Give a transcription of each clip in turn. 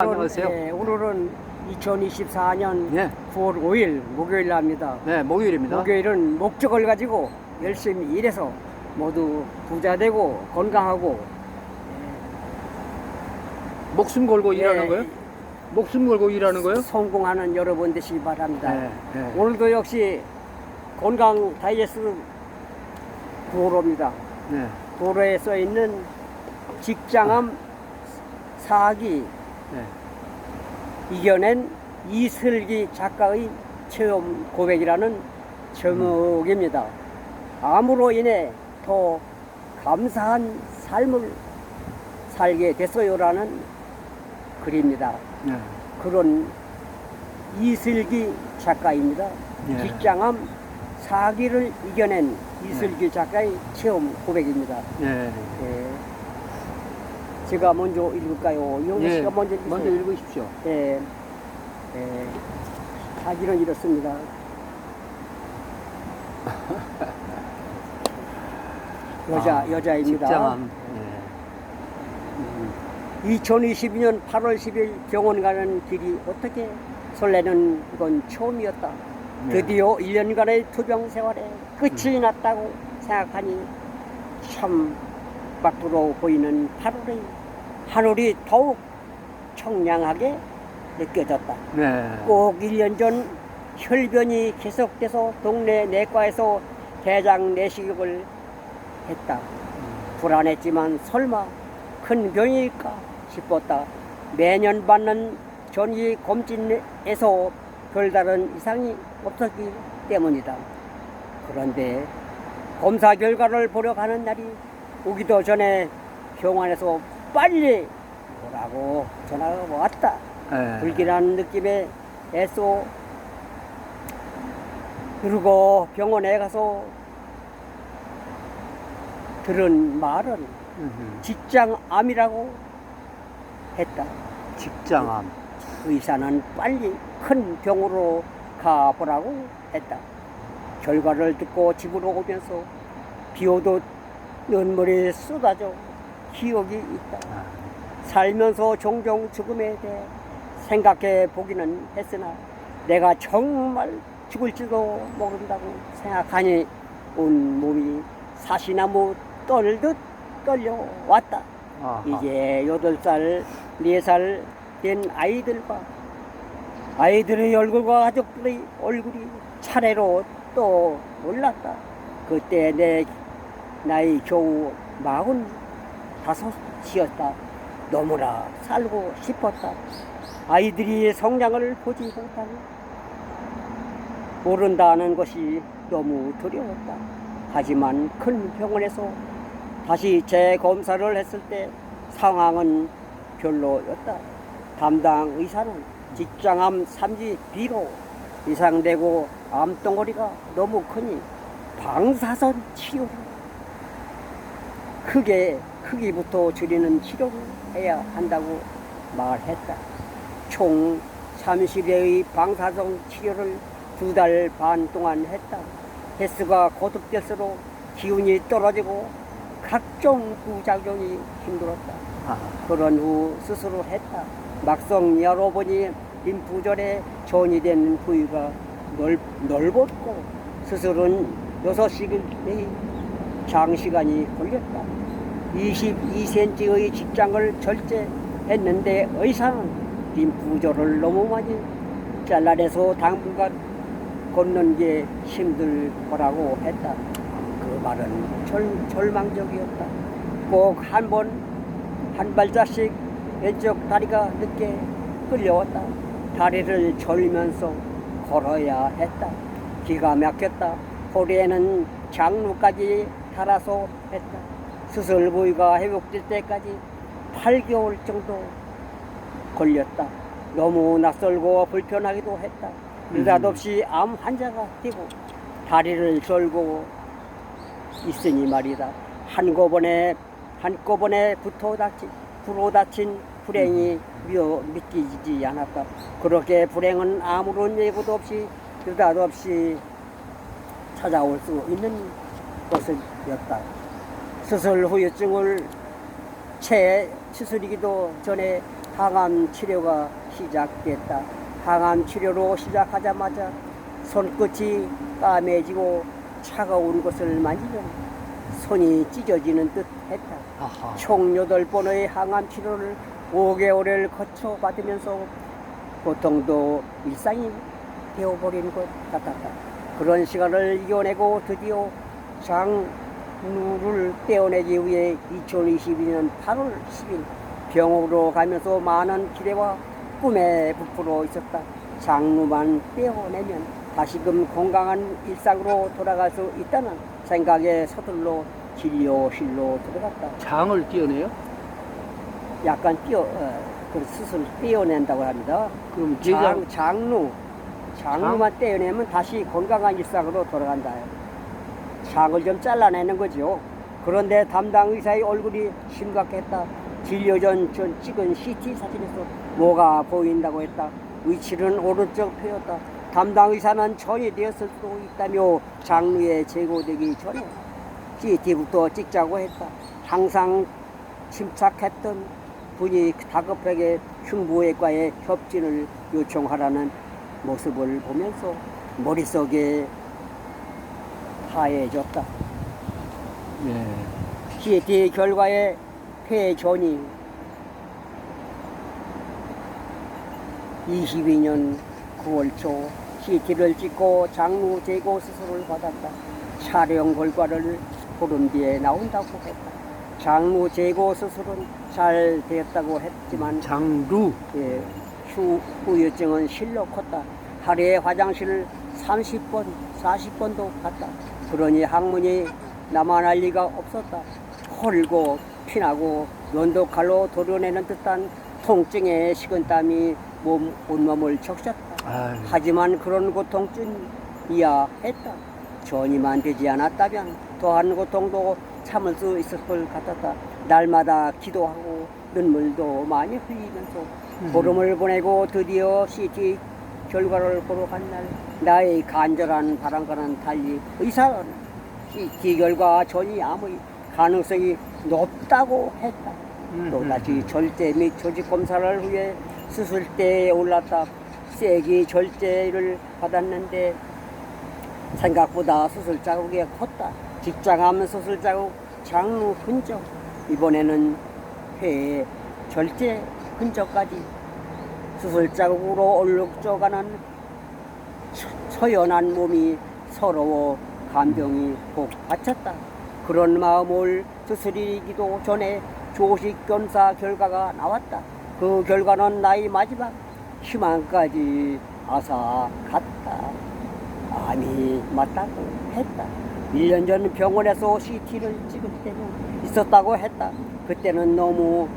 안녕하세요. 네, 오늘은 2024년 네. 9월 5일 목요일 날입니다. 네, 목요일입니다. 목요일은 목적을 가지고 열심히 일해서 모두 부자 되고 건강하고 목숨 걸고 네, 일하는 거요? 목숨 걸고 일하는 거요? 성공하는 여러분 되시기 바랍니다. 네, 네. 오늘도 역시 건강 다이어트 구호로입니다. 네. 도로에 써 있는 직장암 사기 네. 이겨낸 이슬기 작가의 체험 고백이라는 제목입니다. 암으로 인해 더 감사한 삶을 살게 됐어요라는 글입니다. 네. 그런 이슬기 작가입니다. 네. 직장암 사기를 이겨낸 이슬기 작가의 체험 고백입니다. 네. 예. 제가 먼저 읽을까요? 이용래 씨가 먼저 읽으세요. 먼저 읽으십시오. 예. 사기는 이렇습니다. 여자입니다. 직장암. 네. 2022년 8월 10일 병원 가는 길이 어떻게 설레는 건 처음이었다. 네. 드디어 1년간의 투병 생활에 끝이 났다고 생각하니 참 밖으로 보이는 8월의 하늘이 더욱 청량하게 느껴졌다. 네. 꼭 1년 전 혈변이 계속돼서 동네 내과에서 대장 내시경을 했다. 불안했지만 설마 큰 병일까 싶었다. 매년 받는 전이 검진에서 별다른 이상이 없었기 때문이다. 그런데 검사 결과를 보러 가는 날이 오기도 전에 병원에서 빨리 오라고 전화가 왔다. 네. 불길한 느낌에 애써 그리고 병원에 가서 들은 말은 직장암이라고 했다. 직장암. 의사는 빨리 큰 병으로 가보라고 했다. 결과를 듣고 집으로 오면서 비오도 눈물이 쏟아져 기억이 있다. 살면서 종종 죽음에 대해 생각해 보기는 했으나 내가 정말 죽을지도 모른다고 생각하니 온 몸이 사시나무 떨듯 떨려왔다. 아하. 이제 8살, 4살 된 아이들의 얼굴과 가족들의 얼굴이 차례로 또 올랐다. 그때 내 나이 겨우 45이었다. 너무나 살고 싶었다. 아이들이 성장을 보지 못하니 모른다는 것이 너무 두려웠다. 하지만 큰 병원에서 다시 재검사를 했을 때 상황은 별로였다. 담당 의사는 직장암 3기 B로 이상되고 암덩어리가 너무 크니 방사선 치료를 크기부터 줄이는 치료를 해야 한다고 말했다. 총 30회의 방사선 치료를 2달 반 동안 했다. 횟수가 거듭될수록 기운이 떨어지고 각종 부작용이 힘들었다. 그런 후 수술을 했다. 막상 열어보니 림프절에 전이 된 부위가 넓었고 수술은 6시간의 장시간이 걸렸다. 22cm의 직장을 절제했는데 의사는 림프절을 너무 많이 잘라내서 당분간 걷는 게 힘들 거라고 했다. 그 말은 절망적이었다. 꼭 한 발짝씩 왼쪽 다리가 늦게 끌려왔다. 다리를 절면서 걸어야 했다. 기가 막혔다. 허리에는 장루까지 달아서 했다. 수술 부위가 회복될 때까지 8개월 정도 걸렸다. 너무 낯설고 불편하기도 했다. 느닷없이 암 환자가 되고 다리를 절고 있으니 말이다. 한꺼번에 불어 다친 불행이 믿기지 않았다. 그렇게 불행은 아무런 예고도 없이 느닷없이 찾아올 수 있는 것이었다. 수술 후유증을 수술이기도 전에 항암 치료가 시작됐다. 항암 치료로 시작하자마자 손끝이 까매지고 차가운 것을 만지면 손이 찢어지는 듯 했다. 아하. 총 8번의 항암 치료를 5개월을 거쳐 받으면서 고통도 일상이 되어버린 것 같았다. 그런 시간을 이겨내고 드디어 장루를 떼어내기 위해 2022년 8월 10일 병으로 가면서 많은 기대와 꿈에 부풀어 있었다. 장루만 떼어내면 다시금 건강한 일상으로 돌아갈 수 있다는 생각에 서둘러 진료실로 들어갔다. 장을 띄어내요? 약간 그 수술 떼어낸다고 합니다. 그럼 제가 장루만 떼어내면 다시 건강한 일상으로 돌아간다. 장을 좀 잘라내는 거죠. 그런데 담당 의사의 얼굴이 심각했다. 진료 전 찍은 CT 사진에서 뭐가 보인다고 했다. 위치는 오른쪽 폐였다. 담당 의사는 전이 되었을 수도 있다며 장루에 제거되기 전에 CT부터 찍자고 했다. 항상 침착했던 분이 다급하게 흉부외과에 협진을 요청하라는 모습을 보면서 머릿속에 하얘졌다. 네. CT 결과에 폐전이 22년 9월 초 CT를 찍고 장루 제거 수술을 받았다. 촬영 결과를 보름 뒤에 나온다고 했다. 장루 제거 수술은 잘 되었다고 했지만 장루. 예, 후유증은 실로 컸다. 하루에 화장실을 30번, 40번도 갔다. 그러니 항문이 남아날 리가 없었다. 헐고 피나고 면도칼로 도려내는 듯한 통증에 식은땀이 온몸을 적셨다. 아유. 하지만 그런 고통쯤이야 했다. 전이만 되지 않았다면 더한 고통도 참을 수 있을 것 같았다. 날마다 기도하고 눈물도 많이 흘리면서 보름을 보내고 드디어 CT 결과를 보러 간 날 나의 간절한 바람과는 달리 의사는 CT 결과 전이 암의 가능성이 높다고 했다. 또다시 절제 및 조직 검사를 위해 수술대에 올랐다. 세기 절제를 받았는데 생각보다 수술 자국이 컸다. 직장암 수술 자국, 장루 흔적, 이번에는 폐에 절제 흔적까지 수술 자국으로 얼룩져가는 처연한 몸이 서러워 감정이 복받쳤다. 그런 마음을 수술이기도 전에 조직 검사 결과가 나왔다. 그 결과는 나의 마지막 희망까지 앗아갔다. 암이 맞다고 했다. 1년 전 병원에서 CT를 찍을 때는 있었다고 했다. 그때는 너무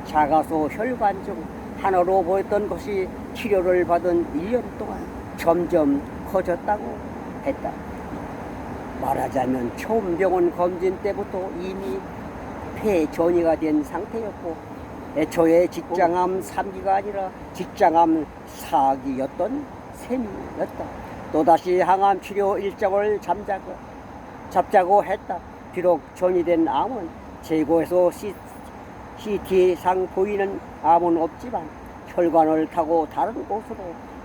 작아서 혈관 중 하나로 보였던 것이 치료를 받은 1년 동안 점점 커졌다고 했다. 말하자면 처음 병원 검진 때부터 이미 폐전이가 된 상태였고 애초에 직장암 3기가 아니라 직장암 4기였던 셈이었다. 또다시 항암 치료 일정을 잡자고 했다. 비록 전이된 암은 제거해서 CT상 보이는 암은 없지만 혈관을 타고 다른 곳으로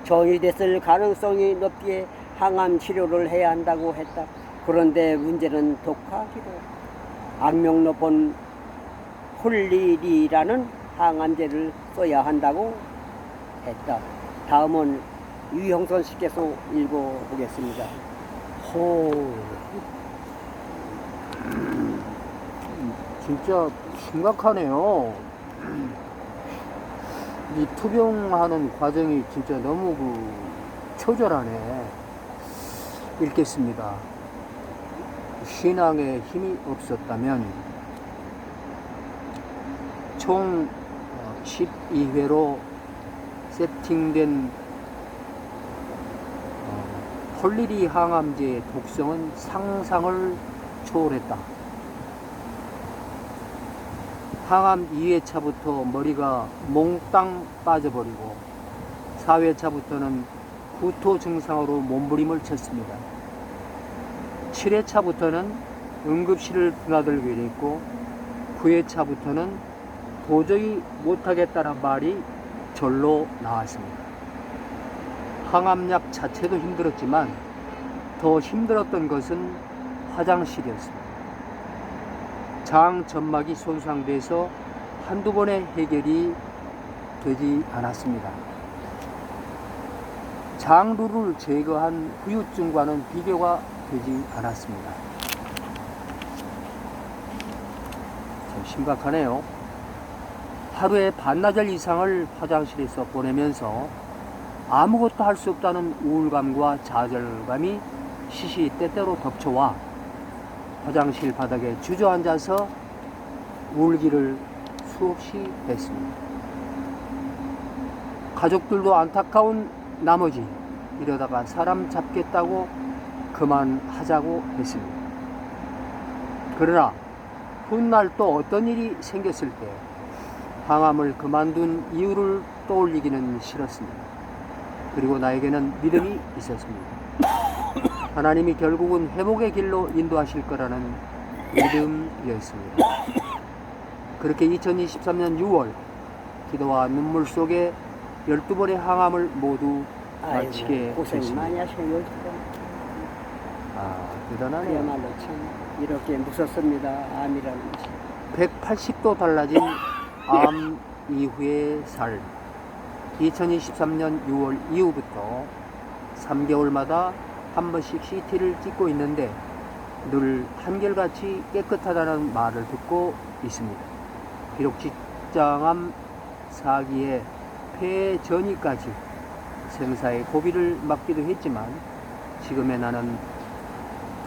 전이됐을 가능성이 높기에 항암 치료를 해야 한다고 했다. 그런데 문제는 독하기도 악명 높은 홀리리라는 항암제를 써야 한다고 했다. 다음은 유형선 씨께서 읽어보겠습니다. 진짜 심각하네요. 이 투병하는 과정이 진짜 너무 처절하네. 읽겠습니다. 신앙에 힘이 없었다면 총 12회로 세팅된 폴리리 항암제의 독성은 상상을 초월했다. 항암 2회차부터 머리가 몽땅 빠져버리고 4회차부터는 구토 증상으로 몸부림을 쳤습니다. 7회차부터는 응급실을 드나들게 됐고 9회차부터는 도저히 못하겠다는 말이 절로 나왔습니다. 항암약 자체도 힘들었지만 더 힘들었던 것은 화장실이었습니다. 장 점막이 손상돼서 한두 번의 해결이 되지 않았습니다. 장루를 제거한 후유증과는 비교가 되지 않았습니다. 참 심각하네요. 하루에 반나절 이상을 화장실에서 보내면서 아무것도 할 수 없다는 우울감과 좌절감이 시시때때로 덮쳐와 화장실 바닥에 주저앉아서 울기를 수없이 했습니다. 가족들도 안타까운 나머지 이러다가 사람 잡겠다고 그만하자고 했습니다. 그러나 훗날 또 어떤 일이 생겼을 때 항암을 그만둔 이유를 떠올리기는 싫었습니다. 그리고 나에게는 믿음이 있었습니다. 하나님이 결국은 회복의 길로 인도하실 거라는 믿음이었습니다. 그렇게 2023년 6월 기도와 눈물 속에 12번의 항암을 모두 마치게 고생 됐습니다. 많이 하셔요. 대단하네요. 그야말로 참 이렇게 무섭습니다. 암이라는 것이. 180도 달라진 암 이후의 삶. 2023년 6월 이후부터 3개월마다 한 번씩 CT를 찍고 있는데 늘 한결같이 깨끗하다는 말을 듣고 있습니다. 비록 직장암 4기에 폐 전이까지 생사의 고비를 맞기도 했지만 지금의 나는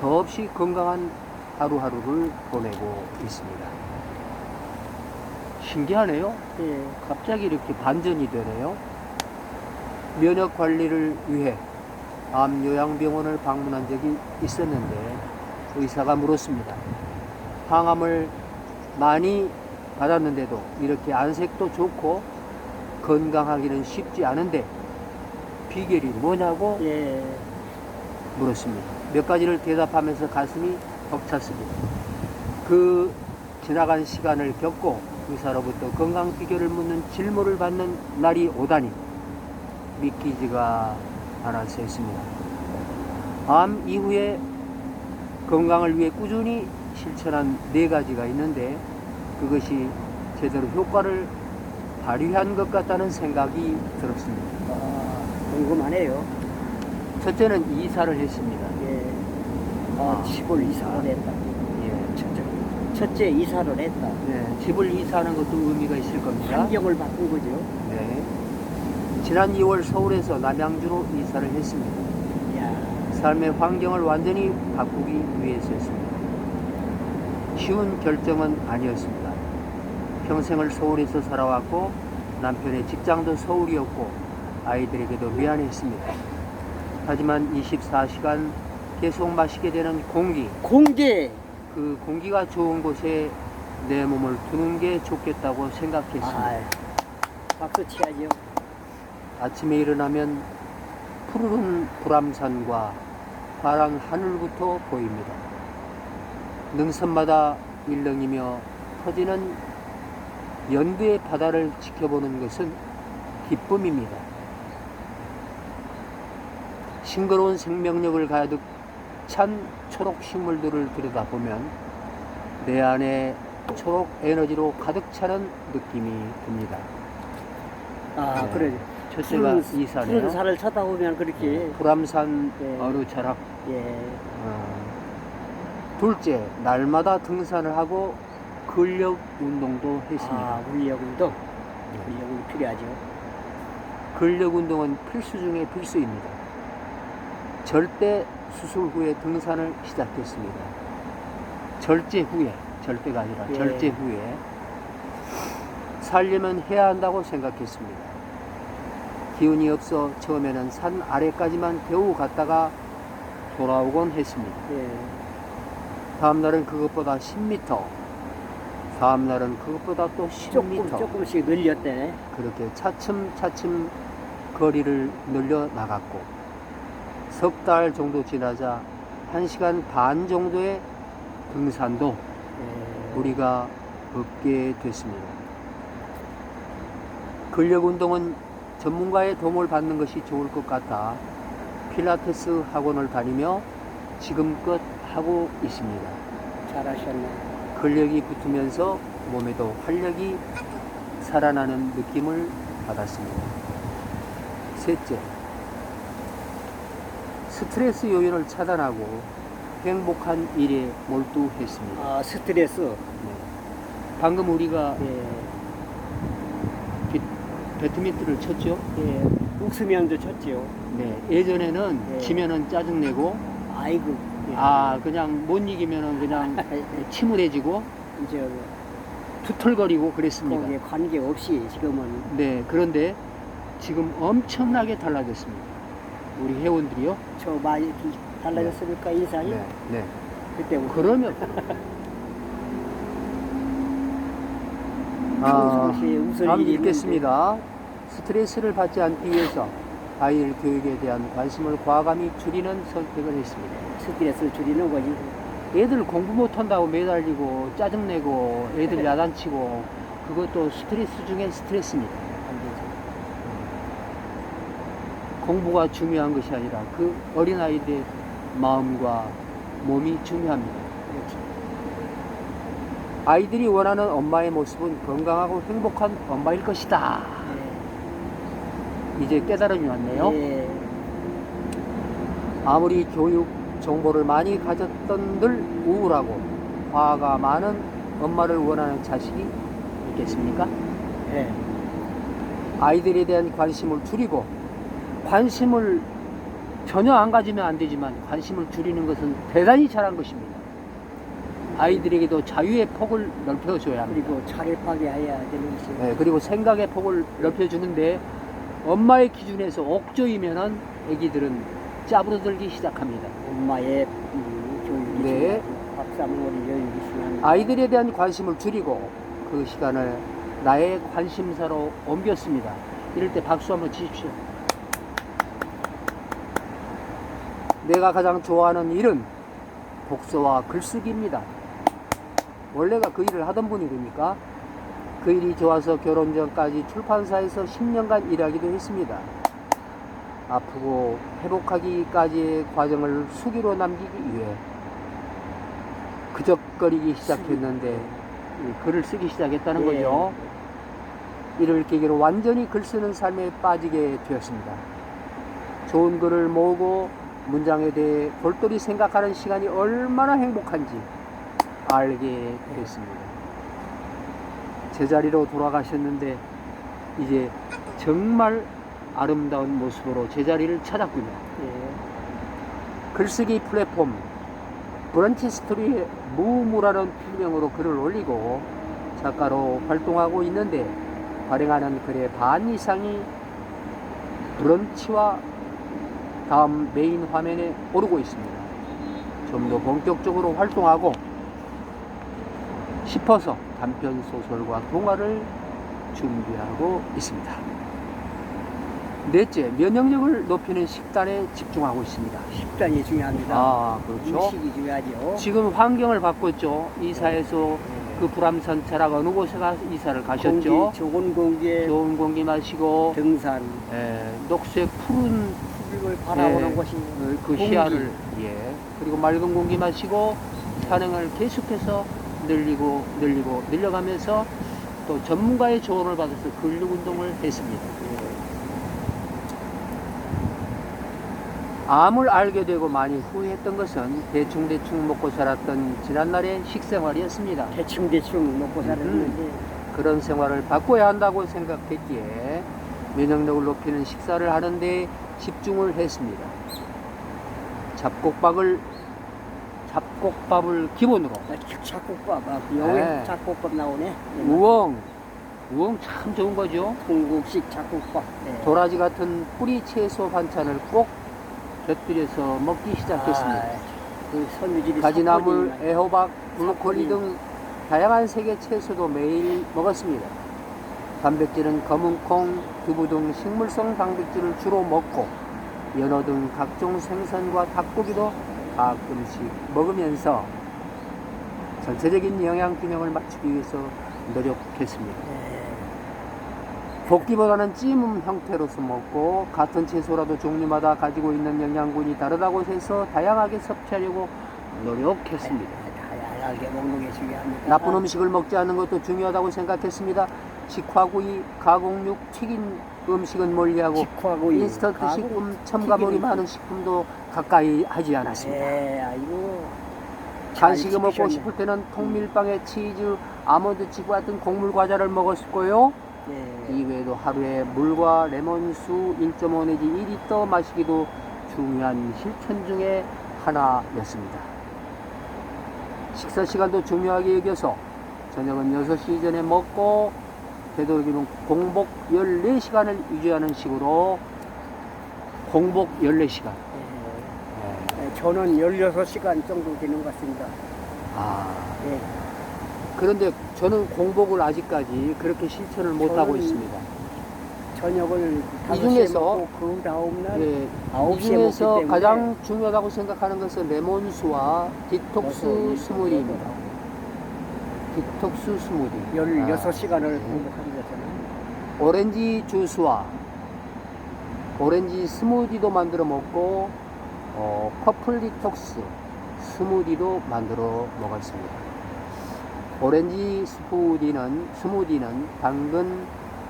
더없이 건강한 하루하루를 보내고 있습니다. 신기하네요. 예. 갑자기 이렇게 반전이 되네요. 면역 관리를 위해 암 요양병원을 방문한 적이 있었는데 의사가 물었습니다. 항암을 많이 받았는데도 이렇게 안색도 좋고 건강하기는 쉽지 않은데 비결이 뭐냐고 예. 물었습니다. 몇 가지를 대답하면서 가슴이 벅찼습니다. 그 지나간 시간을 겪고 의사로부터 건강 비결을 묻는 질문을 받는 날이 오다니 믿기지가 않아서 했습니다. 암 이후에 건강을 위해 꾸준히 실천한 4가지가 있는데 그것이 제대로 효과를 발휘한 것 같다는 생각이 들었습니다. 궁금하네요. 첫째는 이사를 했습니다. 예. 집을 이사를 했다. 예. 첫째 이사를 했다. 네, 집을 이사하는 것도 의미가 있을 겁니다. 환경을 바꾼 거죠. 네. 지난 2월 서울에서 남양주로 이사를 했습니다. 야. 삶의 환경을 완전히 바꾸기 위해서였습니다. 쉬운 결정은 아니었습니다. 평생을 서울에서 살아왔고 남편의 직장도 서울이었고 아이들에게도 미안했습니다. 하지만 24시간 계속 마시게 되는 공기, 그 공기가 좋은 곳에 내 몸을 두는 게 좋겠다고 생각했습니다. 박수 치야죠. 아침에 일어나면 푸르른 불암산과 파란 하늘부터 보입니다. 능선마다 일렁이며 터지는 연두의 바다를 지켜보는 것은 기쁨입니다. 싱그러운 생명력을 가득 찬 초록 식물들을 들여다보면 내 안에 초록 에너지로 가득 차는 느낌이 듭니다. 네. 그래. 첫째가 이사네요. 푸른 산을 쳐다보면 그렇게. 불암산 네. 어느 철학. 예. 둘째, 날마다 등산을 하고 근력 운동도 했습니다. 근력 운동. 근력이 필요하죠. 근력 운동은 필수 중에 필수입니다. 절대 수술 후에 등산을 시작했습니다. 절제 후에, 절대가 아니라 예. 절제 후에 살려면 해야 한다고 생각했습니다. 기운이 없어 처음에는 산 아래까지만 겨우 갔다가 돌아오곤 했습니다. 예. 다음 날은 그것보다 10m, 다음 날은 그것보다 또 10m. 조금씩 늘렸대. 그렇게 차츰차츰 거리를 늘려 나갔고 석 달 정도 지나자 1시간 반 정도의 등산도 예. 무리가 없게 됐습니다. 근력 운동은 전문가의 도움을 받는 것이 좋을 것 같아 필라테스 학원을 다니며 지금껏 하고 있습니다. 잘하셨네. 근력이 붙으면서 몸에도 활력이 살아나는 느낌을 받았습니다. 셋째, 스트레스 요인을 차단하고 행복한 일에 몰두했습니다. 아, 스트레스. 네. 방금 우리가 예, 배드민턴을 쳤죠. 예, 웃으면서 쳤지요. 네. 예전에는 네. 지면은 짜증내고 아이고. 예. 그냥 못 이기면은 그냥 침울해지고 이제 투털거리고 그랬습니다. 거기에 관계없이 지금은 네. 그런데 지금 엄청나게 달라졌습니다. 우리 회원들이요. 저 많이 달라졌으니까 인상이 네. 그때부터. 그러면 웃을 다음 일이 읽겠습니다. 스트레스를 받지 않기 위해서 아이들 교육에 대한 관심을 과감히 줄이는 선택을 했습니다. 스트레스를 줄이는 거지. 애들 공부 못한다고 매달리고 짜증내고 애들 야단치고 그것도 스트레스 중에 스트레스입니다. 안 되죠. 공부가 중요한 것이 아니라 그 어린아이들의 마음과 몸이 중요합니다. 그렇지. 아이들이 원하는 엄마의 모습은 건강하고 행복한 엄마일 것이다. 이제 깨달음이 왔네요. 예. 아무리 교육 정보를 많이 가졌던들 우울하고 화가 많은 엄마를 원하는 자식이 있겠습니까? 예. 아이들에 대한 관심을 줄이고 관심을 전혀 안 가지면 안 되지만 관심을 줄이는 것은 대단히 잘한 것입니다. 아이들에게도 자유의 폭을 넓혀줘야 합니다. 그리고 자립하게 해야 되는 것이. 네, 그리고 생각의 폭을 넓혀주는데 엄마의 기준에서 옥조이면은 애기들은 짜부러들기 시작합니다. 엄마의 교육이 네. 중요하고 밥상머리 교육이 중요합니다. 아이들에 대한 관심을 줄이고 그 시간을 나의 관심사로 옮겼습니다. 이럴 때 박수 한번 치십시오. 내가 가장 좋아하는 일은 독서와 글쓰기입니다. 원래가 그 일을 하던 분이니까 그 일이 좋아서 결혼 전까지 출판사에서 10년간 일하기도 했습니다. 아프고 회복하기까지의 과정을 수기로 남기기 위해 그적거리기 시작했는데 글을 쓰기 시작했다는 예. 거죠. 이를 계기로 완전히 글 쓰는 삶에 빠지게 되었습니다. 좋은 글을 모으고 문장에 대해 골똘히 생각하는 시간이 얼마나 행복한지 알게 됐습니다. 제자리로 돌아가셨는데 이제 정말 아름다운 모습으로 제자리를 찾았군요. 예. 글쓰기 플랫폼 브런치 스토리의 무무라는 필명으로 글을 올리고 작가로 활동하고 있는데 발행하는 글의 반 이상이 브런치와 다음 메인 화면에 오르고 있습니다. 좀 더 본격적으로 활동하고 싶어서 단편 소설과 동화를 준비하고 있습니다. 넷째, 면역력을 높이는 식단에 집중하고 있습니다. 식단이 중요합니다. 그렇죠. 음식이 중요하죠. 지금 환경을 바꿨죠. 이사해서 그 불암산 철학 어느 곳에 이사를 가셨죠. 공기, 좋은 공기에 좋은 공기 마시고 등산, 녹색 푸른 푸르를 바라보는 것이 그 공기. 시야를 그리고 맑은 공기 마시고 산행을 계속해서 늘려가면서 또 전문가의 조언을 받아서 근력 운동을 했습니다. 암을 알게 되고 많이 후회했던 것은 대충 먹고 살았던 지난날의 식생활이었습니다. 대충 먹고 살았는데 그런 생활을 바꿔야 한다고 생각했기에 면역력을 높이는 식사를 하는데 집중을 했습니다. 잡곡밥을 기본으로 잡곡밥, 영에 네. 잡곡밥 나오네. 우엉 참 좋은 거죠. 한국식 잡곡밥. 네. 도라지 같은 뿌리 채소 반찬을 꼭 곁들여서 먹기 시작했습니다. 그 섬유질이 가지나물, 사포닌이 애호박, 브로콜리 등 다양한 색의 채소도 매일 먹었습니다. 단백질은 검은콩, 두부 등 식물성 단백질을 주로 먹고 연어 등 각종 생선과 닭고기도 가끔씩 먹으면서 전체적인 영양 균형을 맞추기 위해서 노력했습니다. 볶기보다는 찜 형태로서 먹고 같은 채소라도 종류마다 가지고 있는 영양분이 다르다고 해서 다양하게 섭취하려고 노력했습니다. 다양하게 먹는 게 중요합니다. 나쁜 음식을 먹지 않는 것도 중요하다고 생각했습니다. 직화구이, 가공육, 튀긴 음식은 멀리하고 직화구이, 인스턴트 가공, 식품, 첨가물이 튀김 많은 식품도 가까이 하지 않았습니다. 네, 아이고. 간식을 잘 먹고 지키셨네. 싶을 때는 통밀빵에 치즈, 아몬드칩 같은 곡물 과자를 먹었고요. 네. 이외에도 하루에 물과 레몬수 1.5 내지 2리터 마시기도 중요한 실천 중에 하나였습니다. 식사 시간도 중요하게 여겨서 저녁은 6시 전에 먹고 되도록이면 공복 14시간을 유지하는 식으로 공복 14시간. 네, 저는 16시간 정도 되는 것 같습니다. 아, 네. 그런데 저는 공복을 아직까지 그렇게 실천을 못하고 저는 있습니다. 저녁을 이 5시에 중에서 먹고 그 다음날 예, 이 9시에 중에서 먹기 때문에 가장 중요하다고 생각하는 것은 레몬수와 디톡스 스무디입니다. 디톡스 스무디. 16시간을 아, 공복합니다, 저는. 오렌지 주스와 오렌지 스무디도 만들어 먹고 퍼플 디톡스 스무디도 만들어 먹었습니다. 오렌지 스무디는 당근,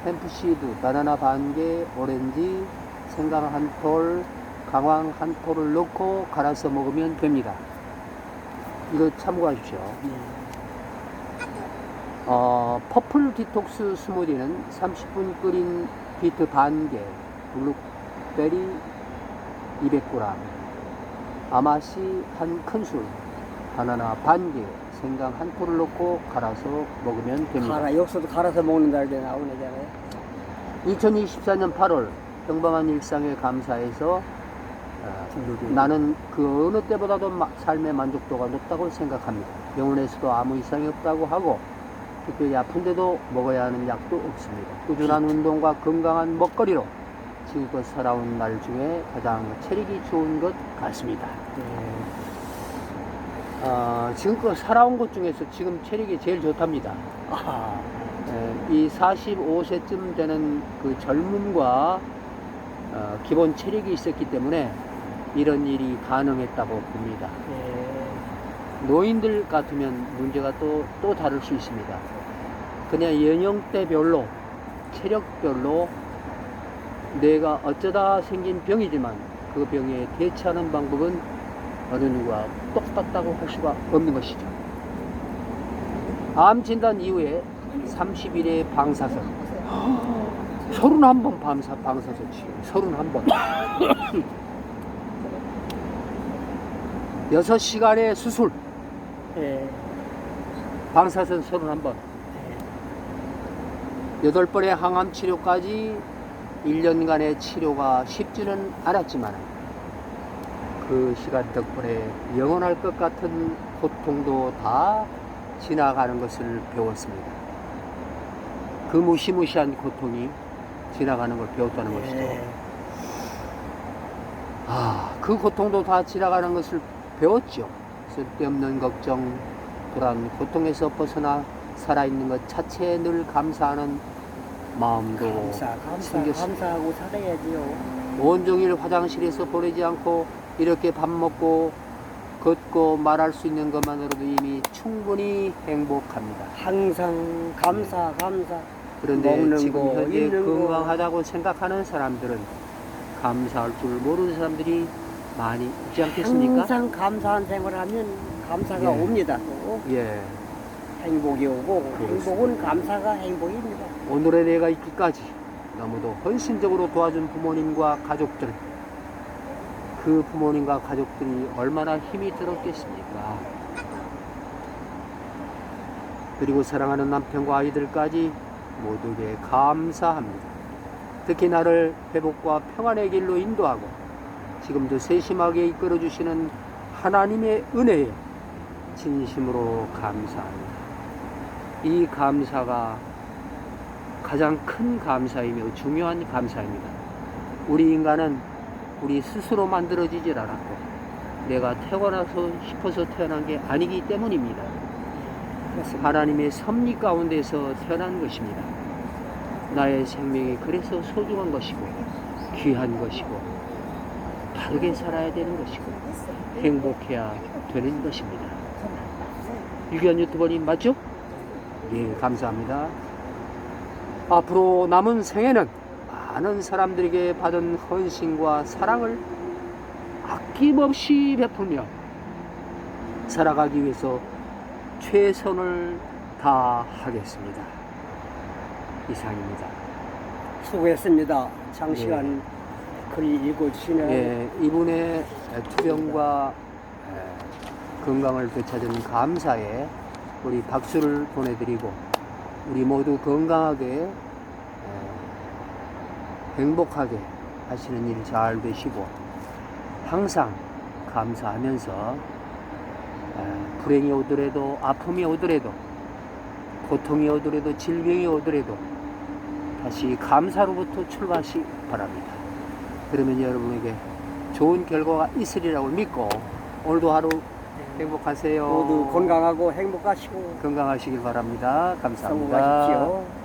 햄프시드, 바나나 반 개, 오렌지, 생강 한 톨, 강황 한 톨을 넣고 갈아서 먹으면 됩니다. 이거 참고하십시오. 네. 퍼플 디톡스 스무디는 30분 끓인 비트 반 개, 블루베리 200g, 아마시 한 큰술, 바나나 반 개, 생강 한 톨을 넣고 갈아서 먹으면 됩니다. 여기서도 갈아서 먹는 날에 나오네잖아요. 2024년 8월 평범한 일상에 감사해서 나는 그 어느 때보다도 삶의 만족도가 높다고 생각합니다. 병원에서도 아무 이상이 없다고 하고 특별히 아픈데도 먹어야 하는 약도 없습니다. 꾸준한 운동과 건강한 먹거리로 지금껏 살아온 날 중에 가장 체력이 좋은 것 같습니다. 지금껏 살아온 것 중에서 지금 체력이 제일 좋답니다. 이 45세쯤 되는 그 젊음과 기본 체력이 있었기 때문에 이런 일이 가능했다고 봅니다. 노인들 같으면 문제가 또 다를 수 있습니다. 그냥 연령대별로, 체력별로 내가 어쩌다 생긴 병이지만 그 병에 대처하는 방법은 어느 누구와 똑같다고 할 수가 없는 것이죠. 암 진단 이후에 30일의 방사선. 31번 방사선 치료. 31번. 6시간의 수술. 방사선 31번. 8번의 항암 치료까지 1년간의 치료가 쉽지는 않았지만 그 시간 덕분에 영원할 것 같은 고통도 다 지나가는 것을 배웠습니다. 그 무시무시한 고통이 지나가는 걸 배웠다는 것이죠. 그 고통도 다 지나가는 것을 배웠죠. 쓸데없는 걱정, 불안, 고통에서 벗어나 살아있는 것 자체에 늘 감사하는 마음도 생겼습니다. 감사하고 살아야지요. 온종일 화장실에서 보내지 않고 이렇게 밥 먹고 걷고 말할 수 있는 것만으로도 이미 충분히 행복합니다. 항상 감사. 그런데 먹는 지금 거, 현재 입는 거. 건강하다고 생각하는 사람들은 감사할 줄 모르는 사람들이 많이 있지 않겠습니까? 항상 감사한 생활하면 감사가 예. 옵니다. 또 예. 행복이 오고 그렇습니다. 행복은 감사가 행복입니다. 오늘의 내가 있기까지 너무도 헌신적으로 도와준 부모님과 가족들, 그 부모님과 가족들이 얼마나 힘이 들었겠습니까? 그리고 사랑하는 남편과 아이들까지 모두에게 감사합니다. 특히 나를 회복과 평안의 길로 인도하고 지금도 세심하게 이끌어주시는 하나님의 은혜에 진심으로 감사합니다. 이 감사가 가장 큰 감사이며 중요한 감사입니다. 우리 인간은 우리 스스로 만들어지질 않았고 내가 태어나서 싶어서 태어난 게 아니기 때문입니다. 하나님의 섭리 가운데서 태어난 것입니다. 나의 생명이 그래서 소중한 것이고 귀한 것이고 바르게 살아야 되는 것이고 행복해야 되는 것입니다. 유기한 유튜버님 맞죠? 예, 감사합니다. 앞으로 남은 생에는 많은 사람들에게 받은 헌신과 사랑을 아낌없이 베풀며 살아가기 위해서 최선을 다하겠습니다. 이상입니다. 수고했습니다. 장시간 글 읽어주시는 예, 이분의 투병과 건강을 되찾은 감사에 우리 박수를 보내드리고 우리 모두 건강하게 행복하게 하시는 일 잘 되시고 항상 감사하면서 불행이 오더라도 아픔이 오더라도 고통이 오더라도 질병이 오더라도 다시 감사로부터 출발하시 바랍니다. 그러면 여러분에게 좋은 결과가 있으리라고 믿고 오늘도 하루 행복하세요. 모두 건강하고 행복하시고 건강하시길 바랍니다. 감사합니다. 성공하십시오.